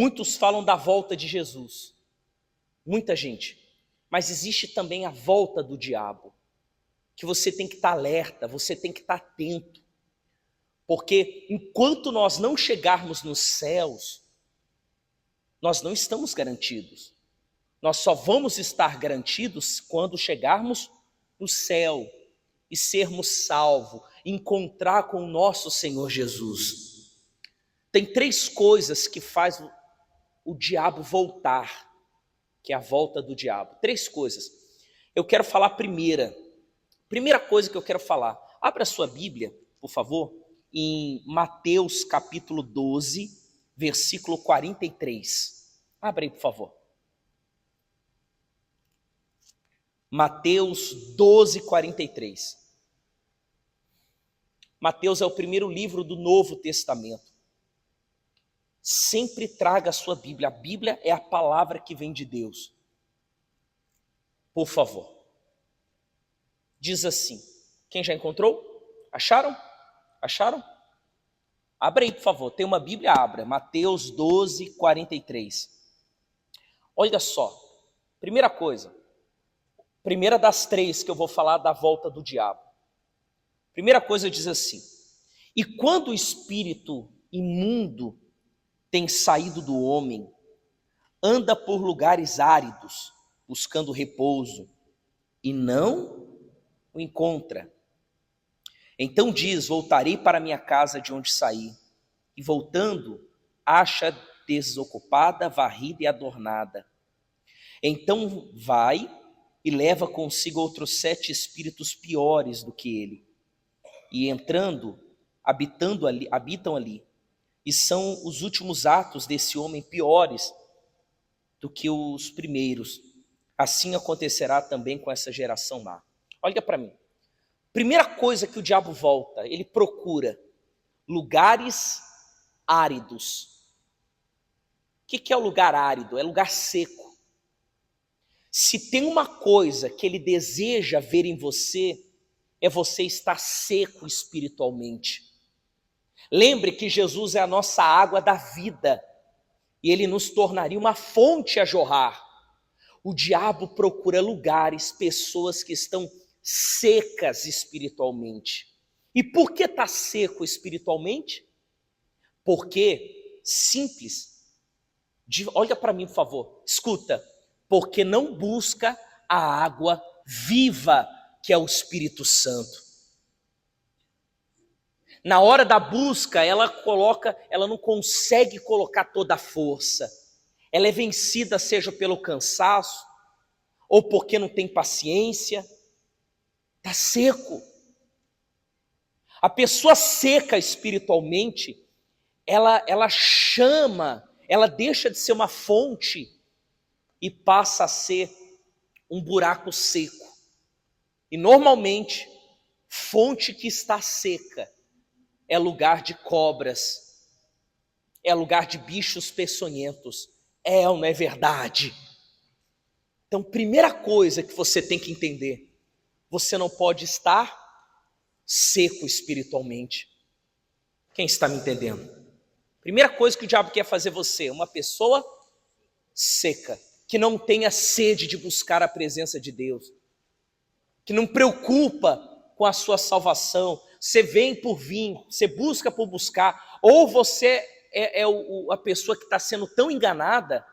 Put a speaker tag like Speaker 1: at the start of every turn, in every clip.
Speaker 1: Muitos falam da volta de Jesus, muita gente, mas existe também a volta do diabo, que você tem que estar alerta, você tem que estar atento, porque enquanto nós não chegarmos nos céus, nós não estamos garantidos. Nós só vamos estar garantidos quando chegarmos no céu e sermos salvos, encontrar com o nosso Senhor Jesus. Tem 3 coisas que faz o diabo voltar, que é a volta do diabo. 3 coisas. Eu quero falar a primeira coisa que eu quero falar. Abra a sua Bíblia, por favor, em Mateus capítulo 12, versículo 43. Abra aí, por favor. Mateus 12, 43. Mateus é o primeiro livro do Novo Testamento. Sempre traga a sua Bíblia. A Bíblia é a palavra que vem de Deus. Por favor. Diz assim. Quem já encontrou? Acharam? Acharam? Abra aí, por favor. Tem uma Bíblia, abra. Mateus 12, 43. Olha só. Primeira coisa. Primeira das 3 que eu vou falar da volta do diabo. Primeira coisa diz assim: e quando o espírito imundo tem saído do homem, anda por lugares áridos, buscando repouso, e não o encontra. Então diz: voltarei para minha casa de onde saí. E voltando, acha desocupada, varrida e adornada. Então vai e leva consigo outros 7 espíritos piores do que ele. E entrando, habitam ali. E são os últimos atos desse homem piores do que os primeiros. Assim acontecerá também com essa geração má. Olha para mim. Primeira coisa que o diabo volta, ele procura lugares áridos. O que é o lugar árido? É lugar seco. Se tem uma coisa que ele deseja ver em você, é você estar seco espiritualmente. Lembre que Jesus é a nossa água da vida, e ele nos tornaria uma fonte a jorrar. O diabo procura lugares, pessoas que estão secas espiritualmente. E por que está seco espiritualmente? Porque, simples, olha para mim, por favor, escuta, porque não busca a água viva, que é o Espírito Santo. Na hora da busca, ela não consegue colocar toda a força. Ela é vencida, seja pelo cansaço, ou porque não tem paciência. Está seco. A pessoa seca espiritualmente, ela chama, ela deixa de ser uma fonte e passa a ser um buraco seco. E normalmente, fonte que está seca é lugar de cobras, é lugar de bichos peçonhentos. É ou não é verdade? Então, primeira coisa que você tem que entender, você não pode estar seco espiritualmente. Quem está me entendendo? Primeira coisa que o diabo quer fazer você, uma pessoa seca, que não tenha sede de buscar a presença de Deus, que não preocupa com a sua salvação. Você vem por vir, você busca por buscar, ou você é a pessoa que está sendo tão enganada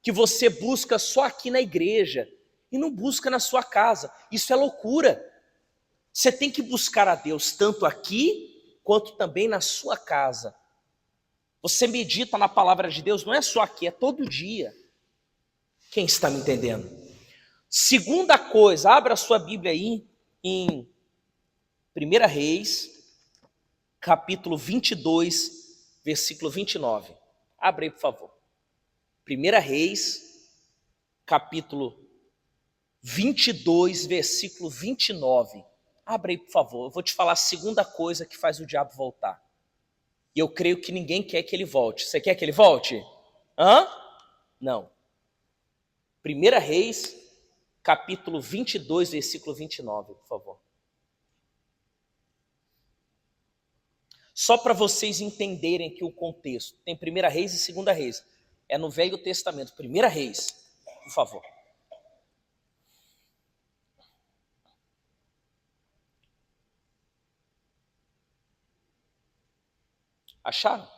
Speaker 1: que você busca só aqui na igreja e não busca na sua casa. Isso é loucura. Você tem que buscar a Deus tanto aqui quanto também na sua casa. Você medita na palavra de Deus, não é só aqui, é todo dia. Quem está me entendendo? Segunda coisa, abra a sua Bíblia aí em 1 Reis, capítulo 22, versículo 29. Abra aí, por favor. 1 Reis, capítulo 22, versículo 29. Abra aí, por favor. Eu vou te falar a segunda coisa que faz o diabo voltar. E eu creio que ninguém quer que ele volte. Você quer que ele volte? Hã? Não. 1 Reis, capítulo 22, versículo 29, por favor. Só para vocês entenderem aqui o contexto. Tem 1 Reis e 2 Reis. É no Velho Testamento, 1 Reis, por favor. Acharam?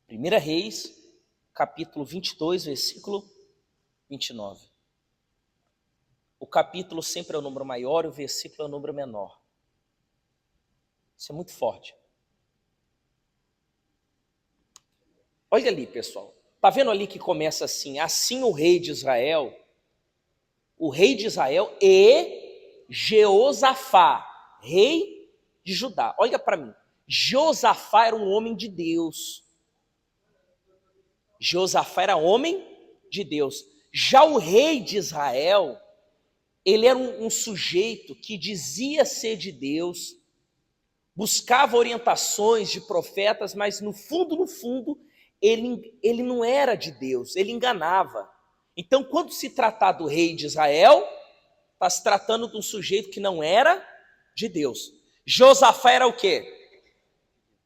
Speaker 1: 1 Reis, capítulo 22, versículo 29. O capítulo sempre é o número maior e o versículo é o número menor. Isso é muito forte. Olha ali, pessoal. Está vendo ali que começa assim? Assim o rei de Israel e Jeosafá, rei de Judá. Olha para mim. Jeosafá era um homem de Deus. Jeosafá era homem de Deus. Já o rei de Israel, ele era um sujeito que dizia ser de Deus, buscava orientações de profetas, mas no fundo, ele não era de Deus, ele enganava. Então, quando se tratar do rei de Israel, está se tratando de um sujeito que não era de Deus. Josafá era o quê?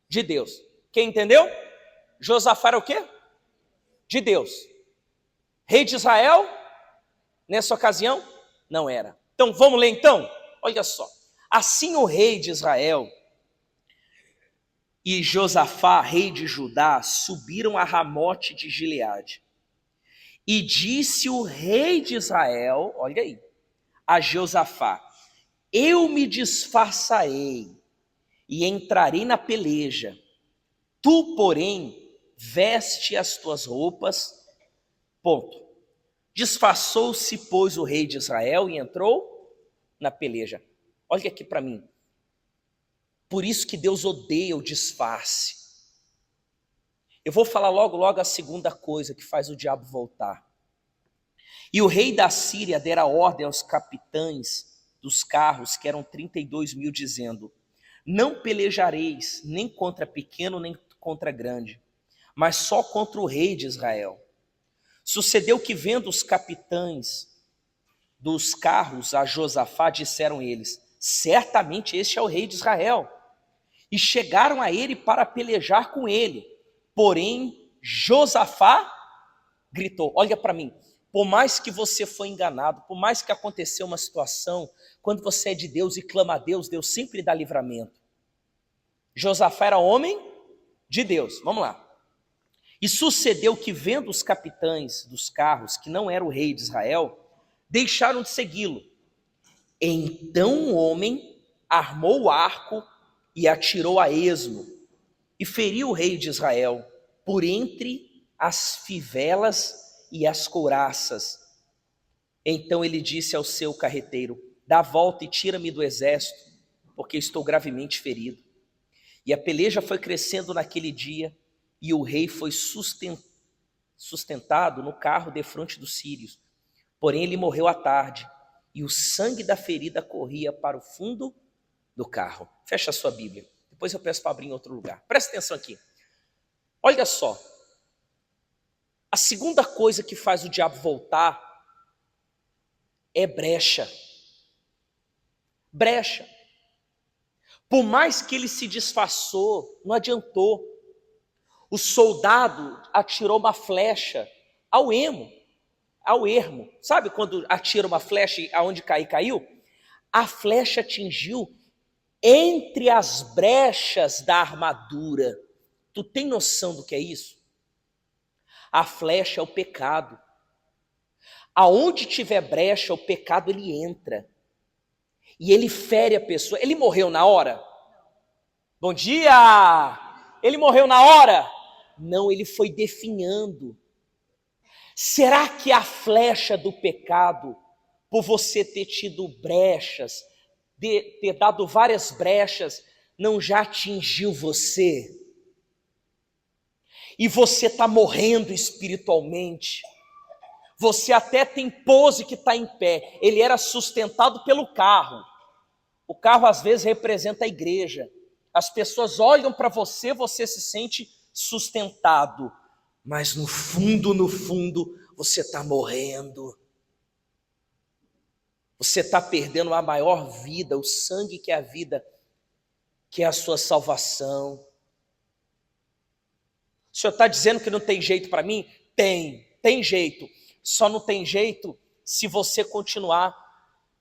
Speaker 1: De Deus. Quem entendeu? Josafá era o quê? De Deus. Rei de Israel, nessa ocasião, não era. Então, vamos ler então? Olha só. Assim o rei de Israel e Josafá, rei de Judá, subiram a Ramote de Gileade. E disse o rei de Israel, olha aí, a Josafá: eu me disfarçarei e entrarei na peleja. Tu, porém, veste as tuas roupas. Ponto. Disfarçou-se, pois, o rei de Israel e entrou na peleja. Olha aqui para mim. Por isso que Deus odeia o disfarce. Eu vou falar logo a segunda coisa que faz o diabo voltar. E o rei da Síria dera ordem aos capitães dos carros, que eram 32 mil, dizendo: não pelejareis nem contra pequeno, nem contra grande, mas só contra o rei de Israel. Sucedeu que, vendo os capitães dos carros a Josafá, disseram eles: certamente este é o rei de Israel. E chegaram a ele para pelejar com ele. Porém, Josafá gritou. Olha para mim, por mais que você foi enganado, por mais que aconteceu uma situação, quando você é de Deus e clama a Deus, Deus sempre dá livramento. Josafá era homem de Deus. Vamos lá. E sucedeu que, vendo os capitães dos carros, que não era o rei de Israel, deixaram de segui-lo. Então o homem armou o arco e atirou a esmo, e feriu o rei de Israel por entre as fivelas e as couraças. Então ele disse ao seu carreteiro: dá a volta e tira-me do exército, porque estou gravemente ferido. E a peleja foi crescendo naquele dia, e o rei foi sustentado no carro defronte dos sírios. Porém ele morreu à tarde, e o sangue da ferida corria para o fundo do carro. Fecha a sua Bíblia. Depois eu peço para abrir em outro lugar. Presta atenção aqui. Olha só. A segunda coisa que faz o diabo voltar é brecha. Brecha. Por mais que ele se disfarçou, não adiantou. O soldado atirou uma flecha ao ermo. Sabe quando atira uma flecha e aonde cair, caiu? A flecha atingiu entre as brechas da armadura. Tu tem noção do que é isso? A flecha é o pecado. Aonde tiver brecha, o pecado ele entra. E ele fere a pessoa. Ele morreu na hora? Bom dia! Ele morreu na hora? Não, ele foi definhando. Será que a flecha do pecado, por você ter tido brechas, ter dado várias brechas, não já atingiu você? E você está morrendo espiritualmente. Você até tem pose que está em pé. Ele era sustentado pelo carro. O carro às vezes representa a igreja. As pessoas olham para você, você se sente sustentado. Mas no fundo, você está morrendo. Você está perdendo a maior vida, o sangue que é a vida, que é a sua salvação. senhor está dizendo que não tem jeito para mim? Tem jeito. Só não tem jeito se você continuar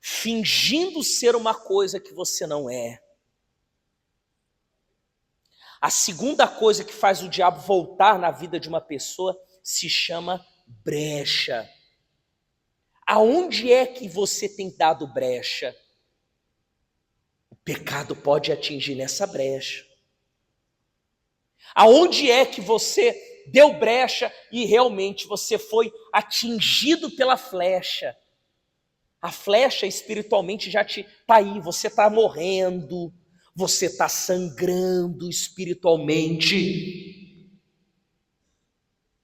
Speaker 1: fingindo ser uma coisa que você não é. A segunda coisa que faz o diabo voltar na vida de uma pessoa se chama brecha. Aonde é que você tem dado brecha? O pecado pode atingir nessa brecha. Aonde é que você deu brecha e realmente você foi atingido pela flecha? A flecha espiritualmente já está aí, você está morrendo, você está sangrando espiritualmente.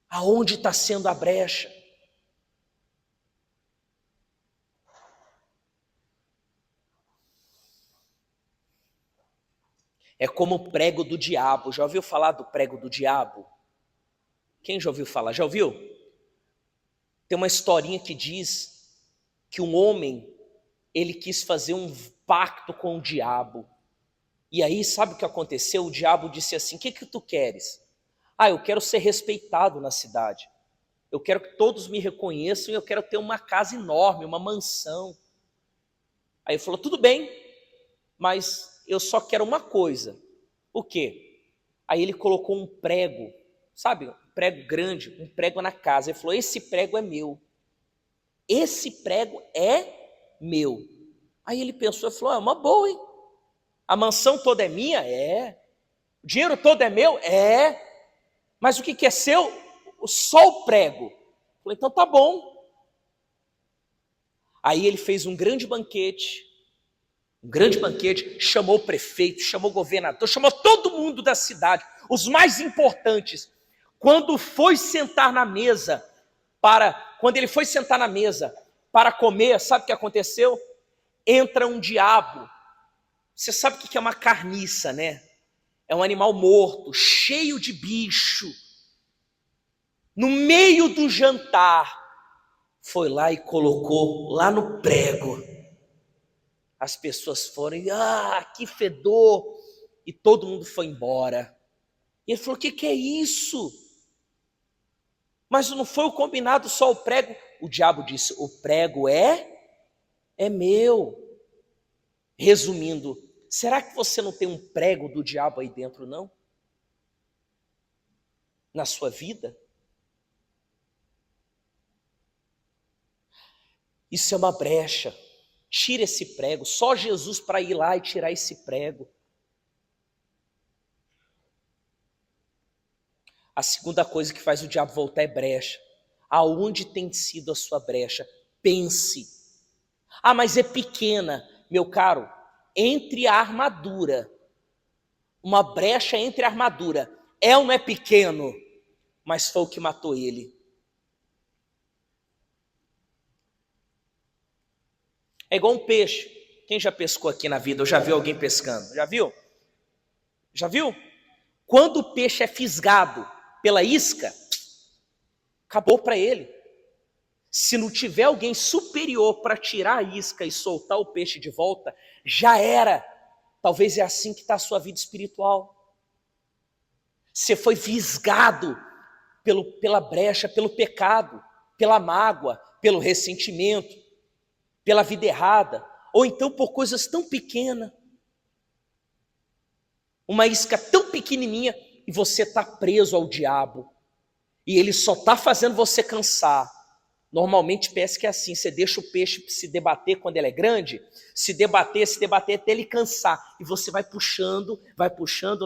Speaker 1: Aonde está sendo a brecha? É como o prego do diabo. Já ouviu falar do prego do diabo? Quem já ouviu falar? Já ouviu? Tem uma historinha que diz que um homem, ele quis fazer um pacto com o diabo. E aí, sabe o que aconteceu? O diabo disse assim: o que tu queres? Eu quero ser respeitado na cidade. Eu quero que todos me reconheçam e eu quero ter uma casa enorme, uma mansão. Aí ele falou: tudo bem, mas eu só quero uma coisa. O quê? Aí ele colocou um prego, sabe? Um prego grande, um prego na casa. Ele falou: esse prego é meu. Esse prego é meu. Aí ele pensou e falou: é uma boa, hein? A mansão toda é minha? É. O dinheiro todo é meu? É. Mas o que é seu? Só o prego. Eu falei: então tá bom. Aí ele fez um grande banquete, chamou o prefeito, chamou o governador, chamou todo mundo da cidade, os mais importantes. Quando ele foi sentar na mesa para comer, sabe o que aconteceu? Entra um diabo. Você sabe o que é uma carniça, né? É um animal morto, cheio de bicho. No meio do jantar, foi lá e colocou lá no prego. As pessoas foram e, que fedor! E todo mundo foi embora. E ele falou: o que é isso? Mas não foi o combinado só o prego? O diabo disse: o prego é meu. Resumindo, será que você não tem um prego do diabo aí dentro, não? Na sua vida? Isso é uma brecha. Tira esse prego. Só Jesus para ir lá e tirar esse prego. A segunda coisa que faz o diabo voltar é brecha. Aonde tem sido a sua brecha? Pense. Mas é pequena. Meu caro, entre a armadura, uma brecha entre a armadura, é ou não é pequeno? Mas foi o que matou ele. É igual um peixe. Quem já pescou aqui na vida? Eu já vi alguém pescando? Já viu? Já viu? Quando o peixe é fisgado pela isca, acabou para ele. Se não tiver alguém superior para tirar a isca e soltar o peixe de volta, já era. Talvez é assim que está a sua vida espiritual. Você foi fisgado pela brecha, pelo pecado, pela mágoa, pelo ressentimento, pela vida errada, ou então por coisas tão pequenas. Uma isca tão pequenininha e você está preso ao diabo. E ele só está fazendo você cansar. Normalmente pesca é assim, você deixa o peixe se debater quando ele é grande, se debater até ele cansar. E você vai puxando,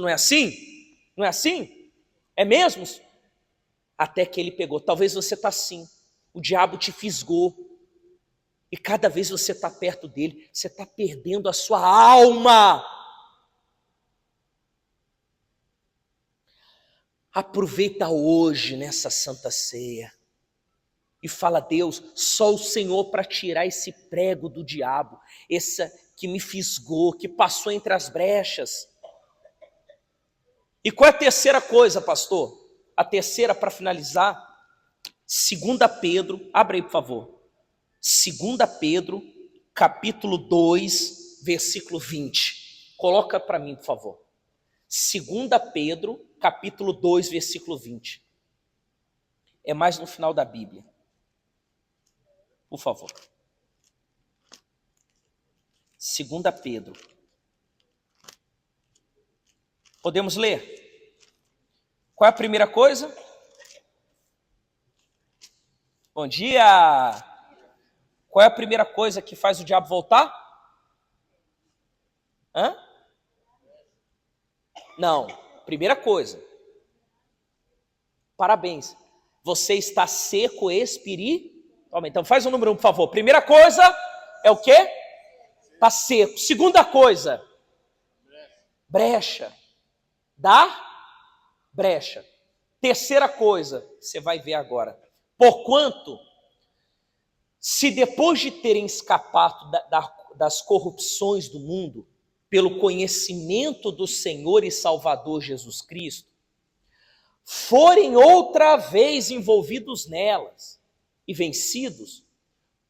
Speaker 1: não é assim? Não é assim? É mesmo? Até que ele pegou. Talvez você está assim, o diabo te fisgou. E cada vez você está perto dele, você está perdendo a sua alma. Aproveita hoje nessa Santa Ceia e fala: Deus, só o Senhor para tirar esse prego do diabo, essa que me fisgou, que passou entre as brechas. E qual é a terceira coisa, pastor? A terceira, para finalizar, 2 Pedro, abre aí por favor, 2 Pedro, capítulo 2, versículo 20. Coloca para mim, por favor. 2 Pedro, capítulo 2, versículo 20. É mais no final da Bíblia. Por favor. 2 Pedro. Podemos ler? Qual é a primeira coisa? Bom dia! Qual é a primeira coisa que faz o diabo voltar? Hã? Não, primeira coisa. Parabéns. Você está seco espiritualmente. Então faz o número 1, por favor. Primeira coisa é o quê? Está seco. Segunda coisa, brecha. Dá brecha. Terceira coisa, você vai ver agora. Porquanto, se depois de terem escapado das corrupções do mundo, pelo conhecimento do Senhor e Salvador Jesus Cristo, forem outra vez envolvidos nelas e vencidos,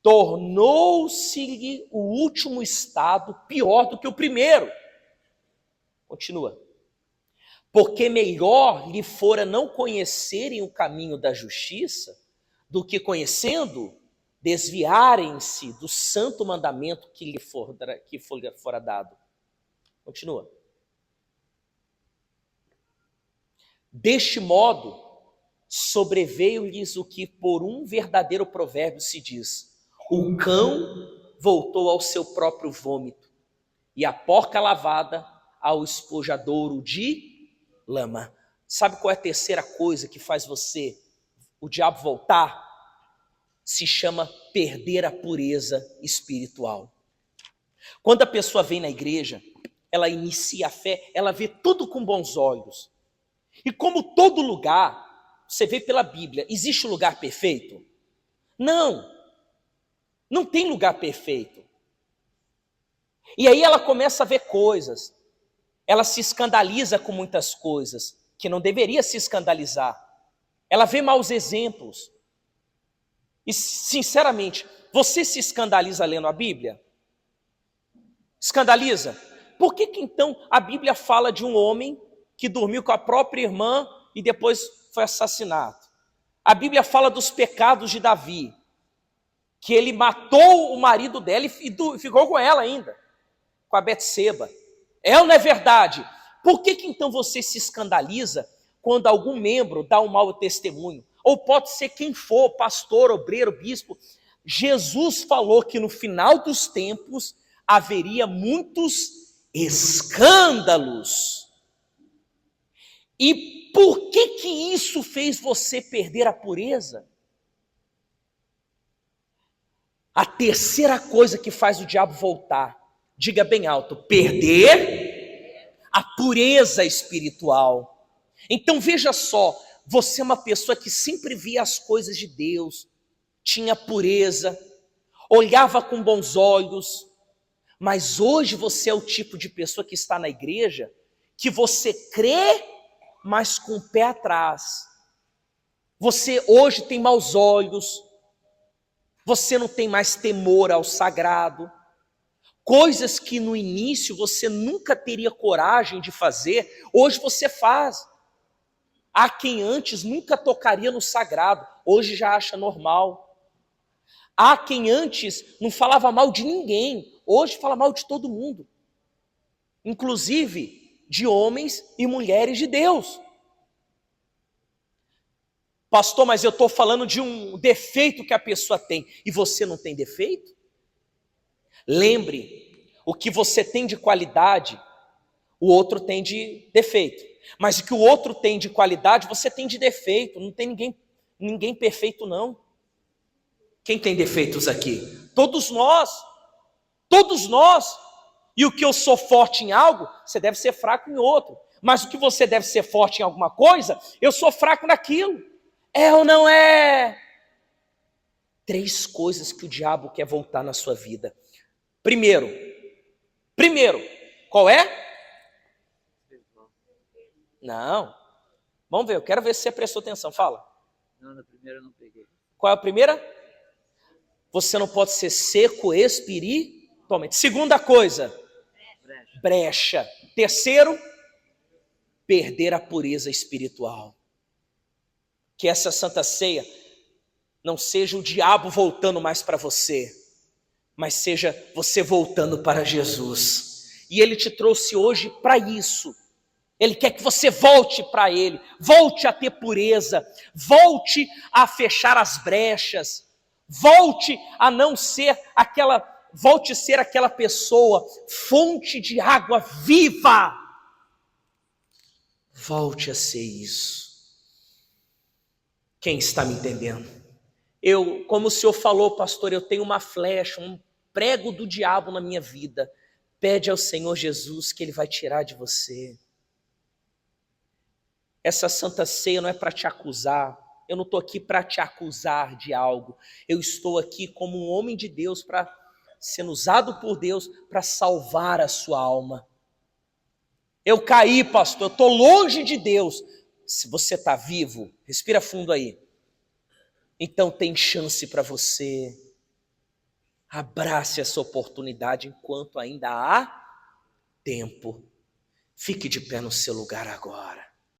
Speaker 1: tornou-se-lhe o último estado pior do que o primeiro. Continua. Porque melhor lhe fora não conhecerem o caminho da justiça, do que conhecendo, desviarem-se do santo mandamento que lhe fora dado. Continua. Deste modo, sobreveio-lhes o que por um verdadeiro provérbio se diz: o cão voltou ao seu próprio vômito, e a porca lavada ao espojadouro de lama. Sabe qual é a terceira coisa que faz o diabo voltar? Se chama perder a pureza espiritual. Quando a pessoa vem na igreja, ela inicia a fé, ela vê tudo com bons olhos. E como todo lugar, você vê pela Bíblia, existe um lugar perfeito? Não, não tem lugar perfeito. E aí ela começa a ver coisas, ela se escandaliza com muitas coisas, que não deveria se escandalizar. Ela vê maus exemplos. E sinceramente, você se escandaliza lendo a Bíblia? Escandaliza? Por que então a Bíblia fala de um homem que dormiu com a própria irmã e depois foi assassinado? A Bíblia fala dos pecados de Davi, que ele matou o marido dela e ficou com ela ainda, com a Betseba. É ou não é verdade? Por que então você se escandaliza quando algum membro dá um mau testemunho? Ou pode ser quem for, pastor, obreiro, bispo. Jesus falou que no final dos tempos haveria muitos escândalos. E por que isso fez você perder a pureza? A terceira coisa que faz o diabo voltar, diga bem alto, perder a pureza espiritual. Então veja só, você é uma pessoa que sempre via as coisas de Deus, tinha pureza, olhava com bons olhos, mas hoje você é o tipo de pessoa que está na igreja, que você crê, mas com o pé atrás. Você hoje tem maus olhos, você não tem mais temor ao sagrado, coisas que no início você nunca teria coragem de fazer, hoje você faz. Há quem antes nunca tocaria no sagrado, hoje já acha normal. Há quem antes não falava mal de ninguém, hoje fala mal de todo mundo. Inclusive de homens e mulheres de Deus. Pastor, mas eu estou falando de um defeito que a pessoa tem, e você não tem defeito? Lembre, o que você tem de qualidade, o outro tem de defeito. Mas o que o outro tem de qualidade, você tem de defeito. Não tem ninguém perfeito, não. Quem tem defeitos aqui? Todos nós. Todos nós. E o que eu sou forte em algo, você deve ser fraco em outro. Mas o que você deve ser forte em alguma coisa, eu sou fraco naquilo. É ou não é? 3 coisas que o diabo quer voltar na sua vida. Primeiro, qual é? Não. Vamos ver, eu quero ver se você prestou atenção. Fala.
Speaker 2: Não, na primeira eu não peguei.
Speaker 1: Qual é a primeira? Você não pode ser seco espiritualmente. Segunda coisa, brecha. Terceiro, perder a pureza espiritual. Que essa Santa Ceia não seja o diabo voltando mais para você, mas seja você voltando para Jesus. E Ele te trouxe hoje para isso. Ele quer que você volte para Ele, volte a ter pureza, volte a fechar as brechas, volte a não ser volte a ser aquela pessoa, fonte de água viva. Volte a ser isso. Quem está me entendendo? Como o senhor falou, pastor, eu tenho uma flecha, um prego do diabo na minha vida. Pede ao Senhor Jesus que Ele vai tirar de você. Essa Santa Ceia não é para te acusar. Eu não estou aqui para te acusar de algo. Eu estou aqui como um homem de Deus, sendo usado por Deus para salvar a sua alma. Eu caí, pastor, eu estou longe de Deus. Se você está vivo, respira fundo aí. Então tem chance para você. Abrace essa oportunidade enquanto ainda há tempo. Fique de pé no seu lugar agora.